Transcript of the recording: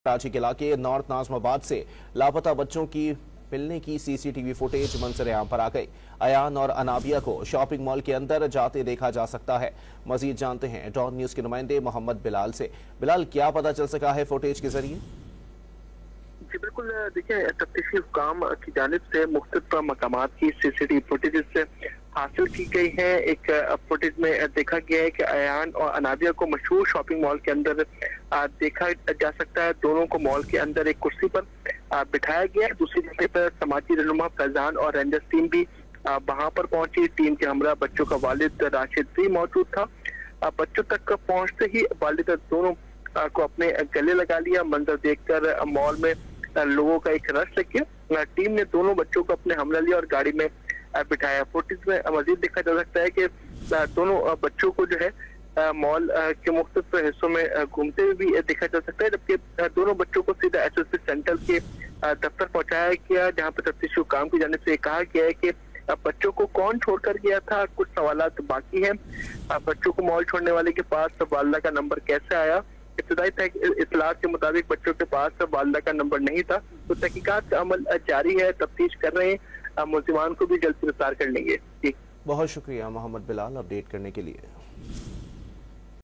कराची के इलाके नॉर्थ नाज़माबाद से लापता बच्चों की मिलने की सीसीटीवी फुटेज मंजर आम पर आ गई। अयान और अनाबिया को शॉपिंग मॉल के अंदर जाते देखा जा सकता है। मजीद जानते हैं डॉन न्यूज के नुमाइंदे मोहम्मद बिलाल से। बिलाल, क्या पता चल सका है फुटेज के जरिए? जी बिल्कुल, देखिए तफ्तीशी हुकाम की जानिब से मुख्तलिफ मकामात की सीसीटीवी फुटेज हासिल की गई है। एक फुटेज में देखा गया है कि अयान और अनाबिया को मशहूर शॉपिंग मॉल के अंदर देखा जा सकता है। दोनों को मॉल के अंदर एक कुर्सी पर बिठाया गया। दूसरी जगह पर समाजी रहनुमा फैजान और रेंजर्स टीम भी वहां पर पहुंची। टीम के हमरा बच्चों का वालिद राशिद भी मौजूद था। बच्चों तक पहुंचते ही वालिद दोनों को अपने गले लगा लिया। मंजर देखकर मॉल में लोगों का एक रश लग गया। टीम ने दोनों बच्चों को अपने हमला लिया और गाड़ी में बिठाया। फुटेज में मजीद देखा जा सकता है कि दोनों बच्चों को जो है मॉल के मुख्तलिफ हिस्सों में घूमते हुए भी देखा जा सकता है, जबकि दोनों बच्चों को सीधा एसएसपी सेंट्रल के दफ्तर पहुंचाया गया, जहां पर तफ्तीशी हुकाम की जानिब से कहा गया है कि बच्चों को कौन छोड़कर गया था। कुछ सवालात बाकी हैं। बच्चों को मॉल छोड़ने वाले के पास वालदा का नंबर कैसे आया? इब्तदाई इत्तलात के मुताबिक बच्चों के पास वालदा का नंबर नहीं था। तो तहकीकात का अमल जारी है, तफ्तीश कर रहे हैं। मुलजिमान को भी जल्द गिरफ्तार कर लेंगे। बहुत शुक्रिया मोहम्मद बिलाल अपडेट करने के लिए।